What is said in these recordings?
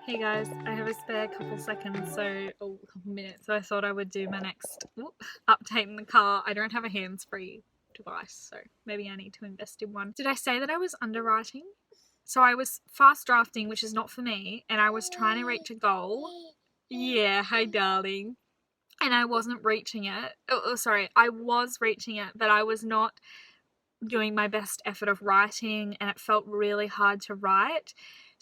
Hey guys, I have a spare couple seconds, a couple minutes, so I thought I would do my next update in the car. I don't have a hands-free device, so maybe I need to invest in one. Did I say that I was underwriting? So I was fast drafting, which is not for me, and I was trying to reach a goal. Yeah, hi darling. And I wasn't reaching it. Sorry, I was reaching it, but I was not doing my best effort of writing, and it felt really hard to write.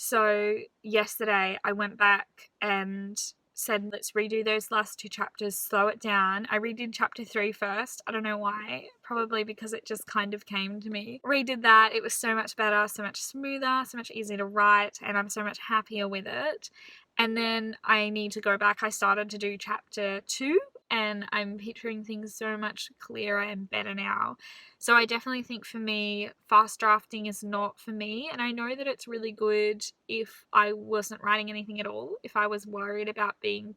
So yesterday I went back and said, let's redo those last two chapters, slow it down. I redid chapter 3 first. I don't know why, probably because it just kind of came to me. Redid that. It was so much better, so much smoother, so much easier to write, and I'm so much happier with it. And then I need to go back. I started to do chapter 2, and I'm picturing things so much clearer and better now. So I definitely think for me, fast drafting is not for me. And I know that it's really good if I wasn't writing anything at all, if I was worried about being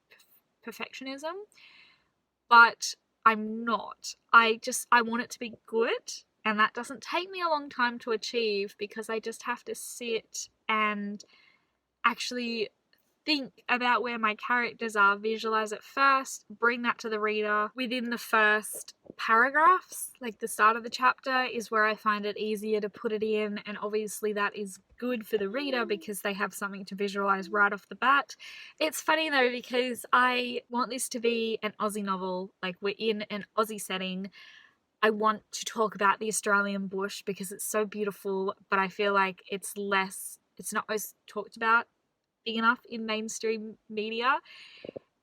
perfectionism. But I'm not. I want it to be good. And that doesn't take me a long time to achieve because I just have to sit and actually think about where my characters are, visualize it first, bring that to the reader. Within the first paragraphs, like the start of the chapter, is where I find it easier to put it in, and obviously that is good for the reader because they have something to visualize right off the bat. It's funny though because I want this to be an Aussie novel, like we're in an Aussie setting. I want to talk about the Australian bush because it's so beautiful, but I feel like it's not always talked about big enough in mainstream media.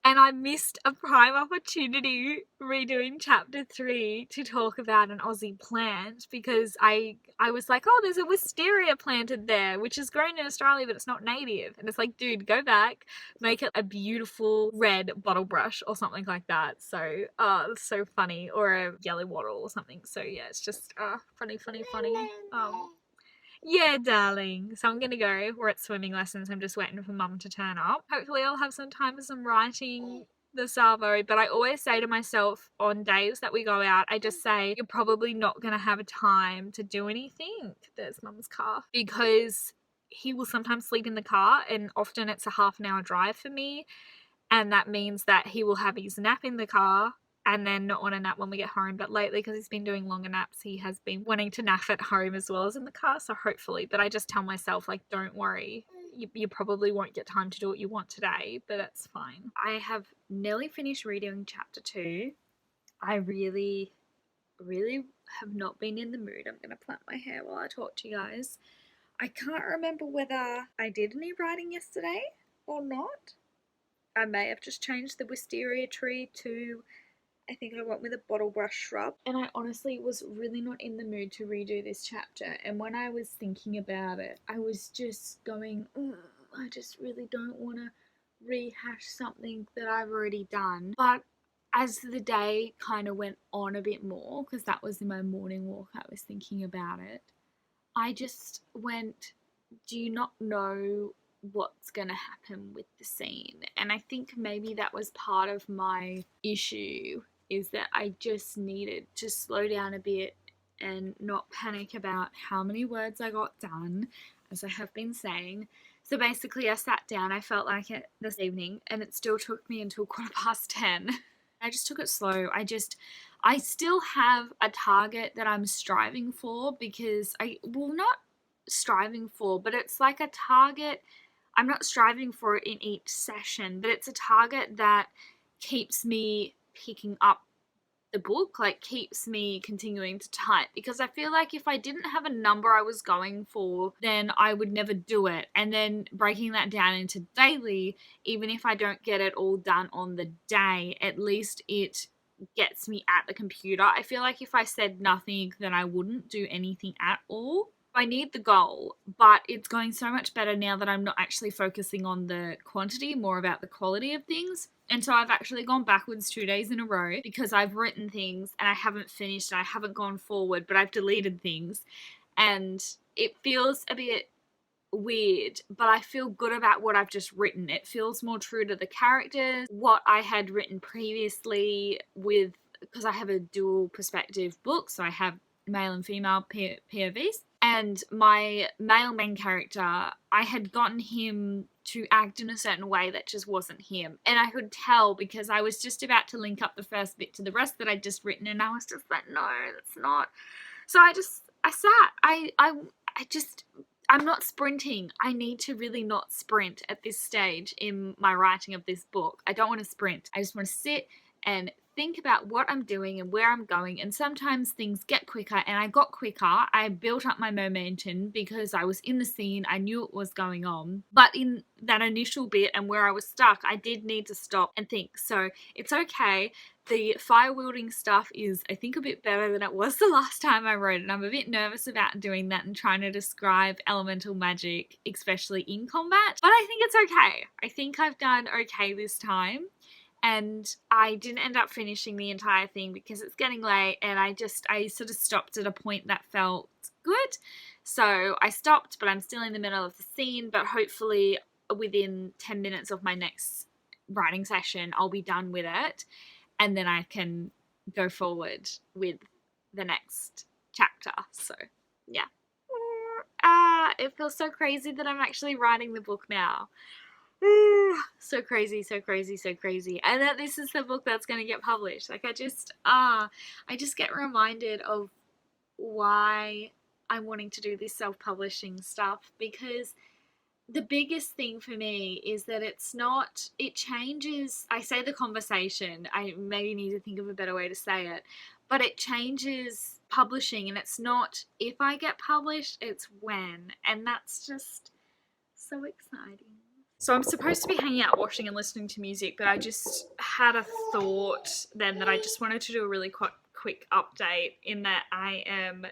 And I missed a prime opportunity redoing chapter 3 to talk about an Aussie plant because I was like, oh, there's a wisteria planted there, which is grown in Australia, but it's not native. And it's like, dude, go back, make it a beautiful red bottle brush or something like that. So, it's so funny. Or a yellow wattle or something. So, yeah, it's just funny. Yeah, darling. So I'm going to go. We're at swimming lessons. I'm just waiting for mum to turn up. Hopefully I'll have some time for some writing this Salvo. But I always say to myself on days that we go out, I just say, you're probably not going to have time to do anything. There's mum's car. Because he will sometimes sleep in the car, and often it's a half an hour drive for me. And that means that he will have his nap in the car and then not want to nap when we get home. But lately, because he's been doing longer naps, he has been wanting to nap at home as well as in the car. So hopefully, but I just tell myself, like, don't worry. You probably won't get time to do what you want today, but that's fine. I have nearly finished reading chapter 2. I really have not been in the mood. I'm going to plait my hair while I talk to you guys. I can't remember whether I did any writing yesterday or not. I may have just changed the wisteria tree to, I think I went with a bottle brush shrub. And I honestly was really not in the mood to redo this chapter. And when I was thinking about it, I was just going, I just really don't want to rehash something that I've already done. But as the day kind of went on a bit more, because that was in my morning walk, I was thinking about it, I just went, do you not know what's going to happen with the scene? And I think maybe that was part of my issue, is that I just needed to slow down a bit and not panic about how many words I got done, as I have been saying. So basically I sat down, I felt like it this evening, and it still took me until 10:15. I just took it slow. I still have a target that I'm striving for, because not striving for, but it's like a target. I'm not striving for it in each session, but it's a target that keeps me picking up the book, like keeps me continuing to type, because I feel like if I didn't have a number I was going for, then I would never do it. And then breaking that down into daily, even if I don't get it all done on the day, at least it gets me at the computer. I feel like if I said nothing, then I wouldn't do anything at all. I need the goal, but it's going so much better now that I'm not actually focusing on the quantity, more about the quality of things. And so I've actually gone backwards 2 days in a row because I've written things and I haven't finished and I haven't gone forward, but I've deleted things. And it feels a bit weird, but I feel good about what I've just written. It feels more true to the characters, what I had written previously, because I have a dual perspective book, so I have male and female POVs. And my male main character, I had gotten him to act in a certain way that just wasn't him. And I could tell because I was just about to link up the first bit to the rest that I'd just written, and I was just like, no, that's not. So I sat. I'm not sprinting. I need to really not sprint at this stage in my writing of this book. I don't want to sprint. I just want to sit and think about what I'm doing and where I'm going. And sometimes things get quicker, and I got quicker. I built up my momentum because I was in the scene. I knew what was going on. But in that initial bit and where I was stuck, I did need to stop and think. So it's okay. The fire wielding stuff is, I think, a bit better than it was the last time I wrote it. I'm a bit nervous about doing that and trying to describe elemental magic, especially in combat. But I think it's okay. I think I've done okay this time. And I didn't end up finishing the entire thing because it's getting late, and I sort of stopped at a point that felt good. So I stopped, but I'm still in the middle of the scene, but hopefully within 10 minutes of my next writing session, I'll be done with it, and then I can go forward with the next chapter. So yeah. It feels so crazy that I'm actually writing the book now. So crazy, so crazy, so crazy. And that this is the book that's going to get published. Like, I just get reminded of why I'm wanting to do this self-publishing stuff, because the biggest thing for me is that it changes, I say the conversation, I maybe need to think of a better way to say it, but it changes publishing, and it's not if I get published, it's when. And that's just so exciting. So I'm supposed to be hanging out, washing and listening to music, but I just had a thought then that I just wanted to do a really quick update, in that I am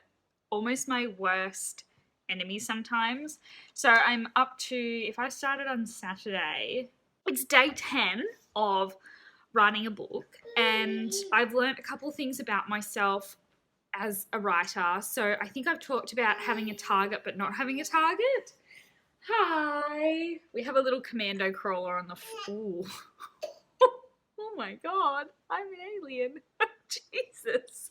almost my worst enemy sometimes. So I'm up to, if I started on Saturday, it's day 10 of writing a book, and I've learned a couple things about myself as a writer. So I think I've talked about having a target but not having a target. Hi. We have a little commando crawler on the floor. Oh my god, I'm an alien. Jesus.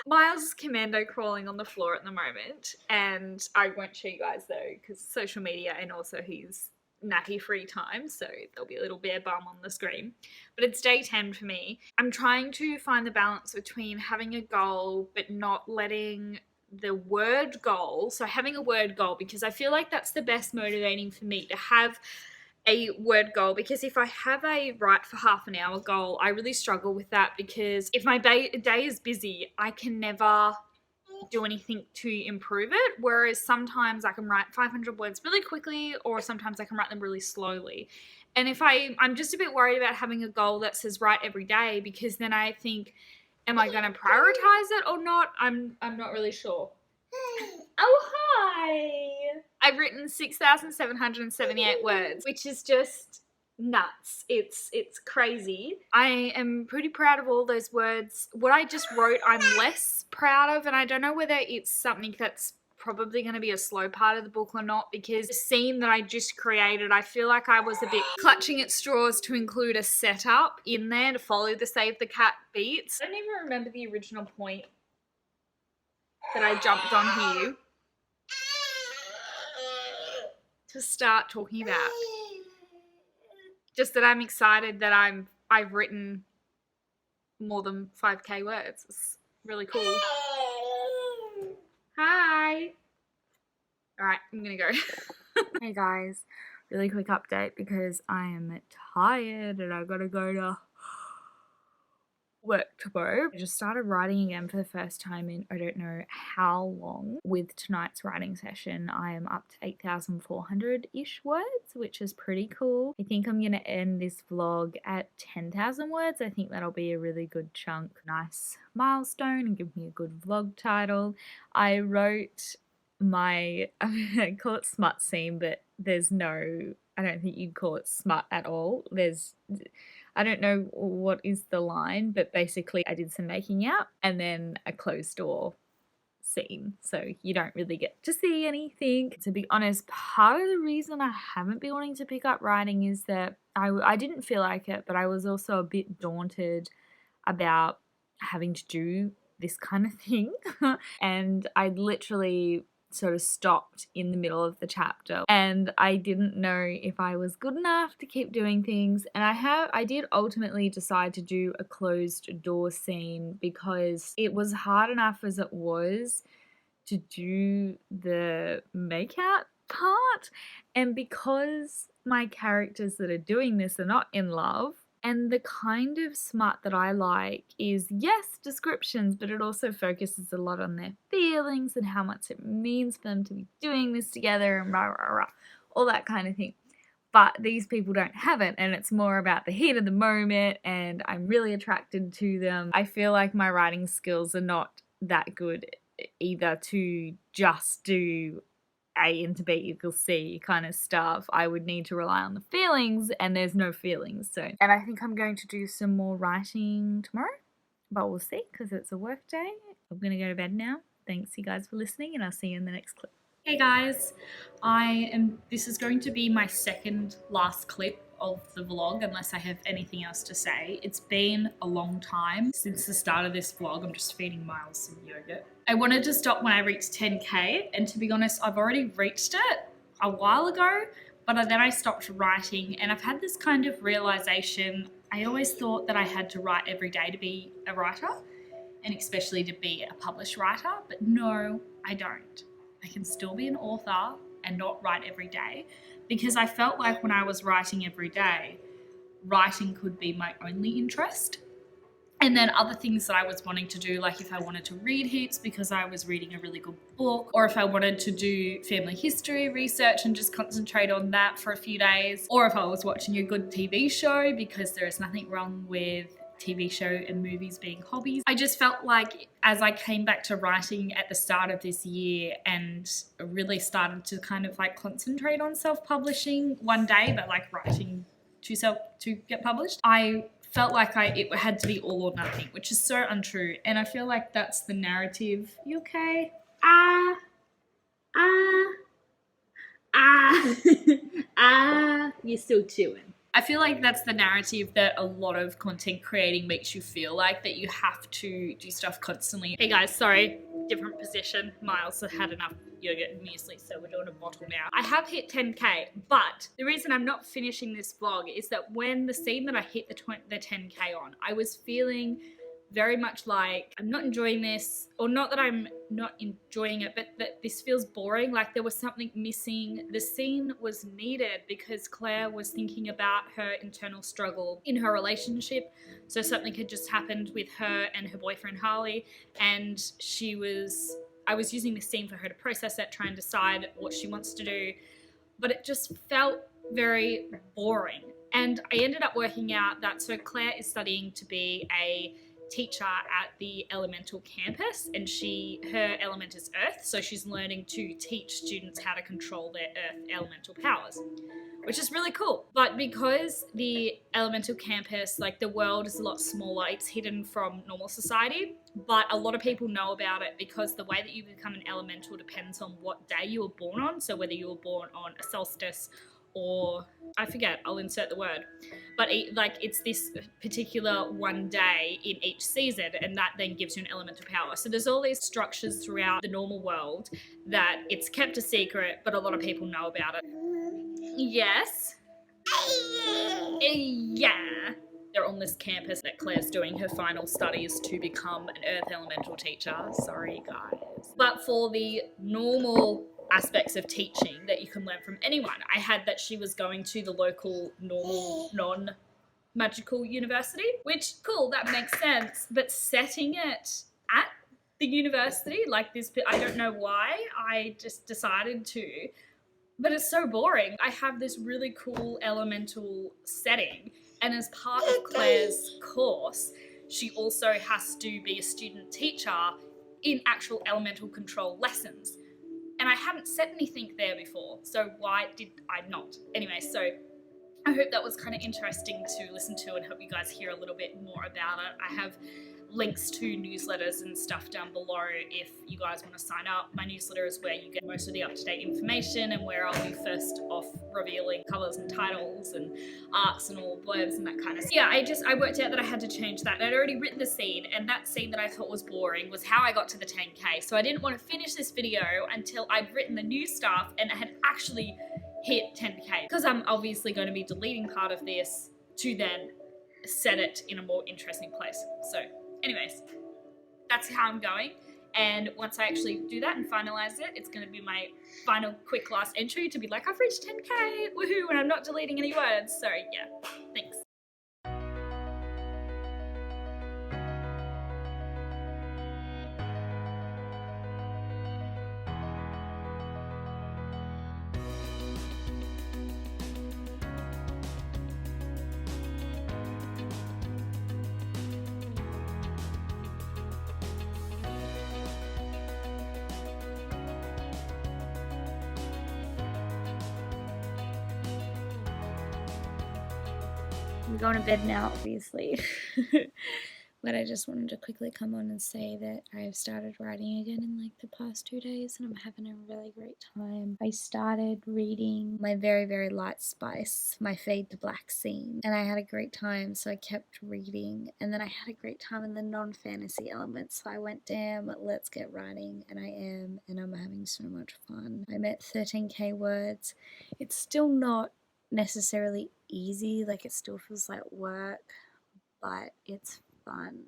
Miles is commando crawling on the floor at the moment, and I won't show you guys though because social media, and also he's nappy free time, so there'll be a little bare bum on the screen. But it's day 10 for me. I'm trying to find the balance between having a goal but not letting the word goal, so having a word goal, because I feel like that's the best motivating for me, to have a word goal. Because if I have a write for half an hour goal, I really struggle with that, because if my day is busy, I can never do anything to improve it. Whereas sometimes I can write 500 words really quickly, or sometimes I can write them really slowly. And if I'm just a bit worried about having a goal that says write every day, because then I think, am I going to prioritize it or not? I'm not really sure. Oh, hi. I've written 6,778 words, which is just nuts. It's crazy. I am pretty proud of all those words. What I just wrote, I'm less proud of, and I don't know whether it's something that's probably going to be a slow part of the book or not, because the scene that I just created, I feel like I was a bit clutching at straws to include a setup in there to follow the Save the Cat beats. I don't even remember the original point that I jumped on here to start talking about. Just that I'm excited that I've written more than 5k words. It's really cool. Hi. Alright, I'm gonna go. Hey guys, really quick update because I am tired and I gotta go to work tomorrow. I just started writing again for the first time in I don't know how long. With tonight's writing session, I am up to 8,400-ish words, which is pretty cool. I think I'm going to end this vlog at 10,000 words. I think that'll be a really good chunk. Nice milestone and give me a good vlog title. I wrote my, I call it smut scene, but there's no, I don't think you'd call it smut at all. I don't know what is the line, but basically I did some making out and then a closed door scene. So you don't really get to see anything. To be honest, part of the reason I haven't been wanting to pick up writing is that I didn't feel like it, but I was also a bit daunted about having to do this kind of thing. And I literally sort of stopped in the middle of the chapter, and I didn't know if I was good enough to keep doing things. And I did ultimately decide to do a closed door scene because it was hard enough as it was to do the makeout part, and because my characters that are doing this are not in love, and the kind of smut that I like is, yes, descriptions, but it also focuses a lot on their feelings and how much it means for them to be doing this together and rah, rah, rah, all that kind of thing. But these people don't have it, and it's more about the heat of the moment, and I'm really attracted to them. I feel like my writing skills are not that good either to just do A into B equals C kind of stuff. I would need to rely on the feelings, and there's no feelings. And I think I'm going to do some more writing tomorrow, but we'll see because it's a work day. I'm going to go to bed now. Thanks you guys for listening, and I'll see you in the next clip. Hey guys, this is going to be my second last clip of the vlog unless I have anything else to say. It's been a long time since the start of this vlog. I'm just feeding Miles some yogurt. I wanted to stop when I reached 10K, and to be honest, I've already reached it a while ago, but then I stopped writing, and I've had this kind of realization. I always thought that I had to write every day to be a writer, and especially to be a published writer, but no, I don't. I can still be an author and not write every day, because I felt like when I was writing every day, writing could be my only interest. And then other things that I was wanting to do, like if I wanted to read heaps because I was reading a really good book, or if I wanted to do family history research and just concentrate on that for a few days, or if I was watching a good TV show, because there is nothing wrong with TV show and movies being hobbies. I just felt like as I came back to writing at the start of this year and really started to kind of like concentrate on self-publishing one day, but like writing to get published, I felt like it had to be all or nothing, which is so untrue. And I feel like that's the narrative. You okay? You're still chewing. I feel like that's the narrative that a lot of content creating makes you feel like, that you have to do stuff constantly. Hey guys, sorry, different position. Miles had enough yogurt and muesli, so we're doing a bottle now. I have hit 10K, but the reason I'm not finishing this vlog is that when the scene that I hit the 10K on, I was feeling very much like I'm not enjoying this, or not that I'm not enjoying it, but that this feels boring, like there was something missing. The scene was needed because Claire was thinking about her internal struggle in her relationship. So something had just happened with her and her boyfriend Harley, and I was using this scene for her to process it, try and decide what she wants to do, but it just felt very boring. And I ended up working out that Claire is studying to be a teacher at the elemental campus, and her element is earth, so she's learning to teach students how to control their earth elemental powers, which is really cool. But because the elemental campus, like the world is a lot smaller, it's hidden from normal society, but a lot of people know about it because the way that you become an elemental depends on what day you were born on. So whether you were born on a solstice or I forget, I'll insert the word, but it's this particular one day in each season, and that then gives you an elemental power. So there's all these structures throughout the normal world that it's kept a secret, but a lot of people know about it. Yes. Yeah. They're on this campus that Claire's doing her final studies to become an earth elemental teacher. Sorry, guys. But for the normal aspects of teaching that you can learn from anyone, I had that she was going to the local normal non-magical university, which, cool, that makes sense. But setting it at the university like this, I don't know why, I just decided to. But it's so boring. I have this really cool elemental setting, and as part of Claire's course, she also has to be a student teacher in actual elemental control lessons. And I haven't set anything there before, so why did I not? Anyway, so I hope that was kind of interesting to listen to and help you guys hear a little bit more about it. I have links to newsletters and stuff down below if you guys want to sign up. My newsletter is where you get most of the up-to-date information and where I'll be first off revealing covers and titles and arcs and all blurbs and that kind of stuff. Yeah, I worked out that I had to change that, and I'd already written the scene, and that scene that I thought was boring was how I got to the 10k. So I didn't want to finish this video until I'd written the new stuff and I had actually hit 10k, because I'm obviously going to be deleting part of this to then set it in a more interesting place. So anyways, that's how I'm going, and once I actually do that and finalize it, it's going to be my final quick last entry to be like, I've reached 10k, woohoo, and I'm not deleting any words. So yeah, thanks. I'm going to bed now, obviously. But I just wanted to quickly come on and say that I've started writing again in like the past 2 days and I'm having a really great time. I started reading my Very, Very Light Spice, my Fade to Black scene, and I had a great time, so I kept reading, and then I had a great time in the non-fantasy elements, so I went, damn, let's get writing, and I am, and I'm having so much fun. I'm at 13k words. It's still not necessarily easy, like it still feels like work, but it's fun.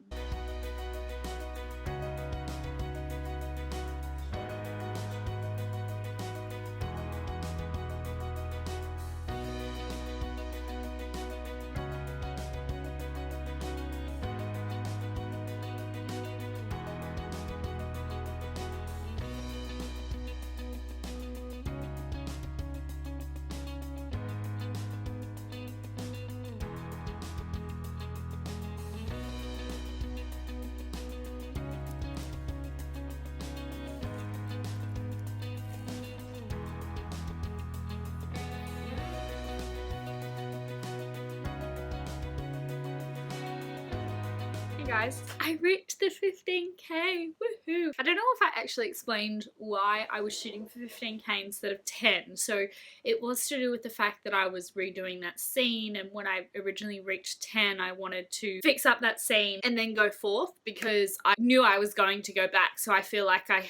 Guys, I reached the 15k, woohoo! I don't know if I actually explained why I was shooting for 15k instead of 10, so it was to do with the fact that I was redoing that scene, and when I originally reached 10 I wanted to fix up that scene and then go forth, because I knew I was going to go back, so I feel like I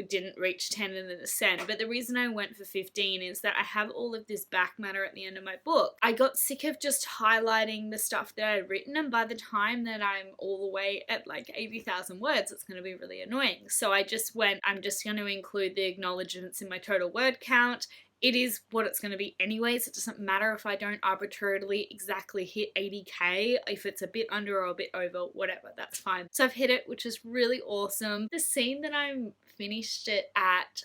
didn't reach 10 and then ascend. But the reason I went for 15 is that I have all of this back matter at the end of my book. I got sick of just highlighting the stuff that I'd written, and by the time that I'm all the way at like 80,000 words, it's going to be really annoying. So I just went, I'm just going to include the acknowledgements in my total word count. It is what it's going to be anyways. It doesn't matter if I don't arbitrarily exactly hit 80k. If it's a bit under or a bit over, whatever, that's fine. So I've hit it, which is really awesome. The scene that I'm finished it at,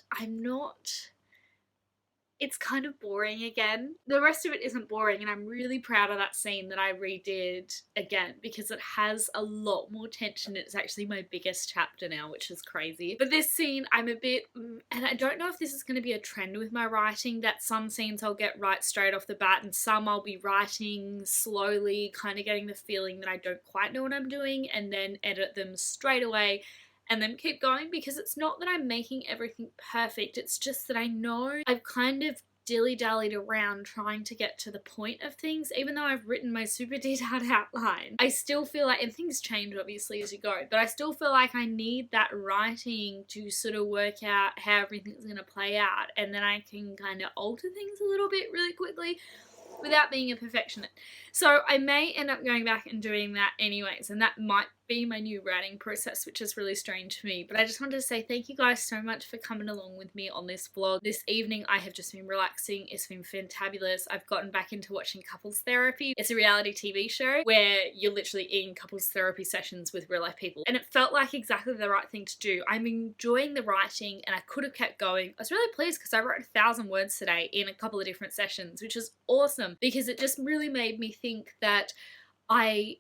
it's kind of boring again. The rest of it isn't boring, and I'm really proud of that scene that I redid again, because it has a lot more tension. It's actually my biggest chapter now, which is crazy. But this scene, I'm a bit, and I don't know if this is going to be a trend with my writing, that some scenes I'll get right straight off the bat, and some I'll be writing slowly, kind of getting the feeling that I don't quite know what I'm doing, and then edit them straight away and then keep going, because it's not that I'm making everything perfect, it's just that I know I've kind of dilly-dallied around trying to get to the point of things. Even though I've written my super detailed outline, I still feel like, and things change obviously as you go, but I still feel like I need that writing to sort of work out how everything's going to play out, and then I can kind of alter things a little bit really quickly without being a perfectionist. So I may end up going back and doing that anyways, and that might be my new writing process, which is really strange to me. But I just wanted to say thank you guys so much for coming along with me on this vlog. This evening I have just been relaxing. It's been fantabulous. I've gotten back into watching Couples Therapy. It's a reality TV show where you're literally in couples therapy sessions with real life people, and it felt like exactly the right thing to do. I'm enjoying the writing, and I could have kept going. I was really pleased because I wrote 1,000 words today in a couple of different sessions, which is awesome, because it just really made me think that I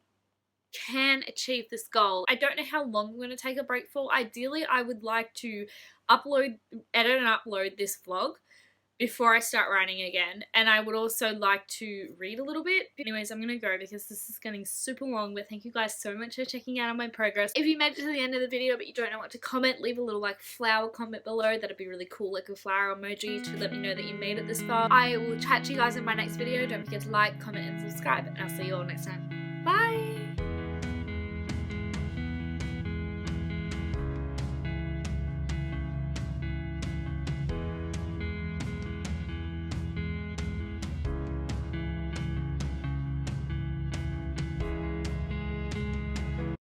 can achieve this goal. I don't know how long I'm going to take a break for. Ideally, I would like to edit and upload this vlog before I start writing again, and I would also like to read a little bit. Anyways, I'm gonna go because this is getting super long, but thank you guys so much for checking out on my progress. If you made it to the end of the video but you don't know what to comment, leave a little like flower comment below. That'd be really cool, like a flower emoji, to let me know that you made it this far. I will chat to you guys in my next video. Don't forget to like, comment, and subscribe, and I'll see you all next time. Bye!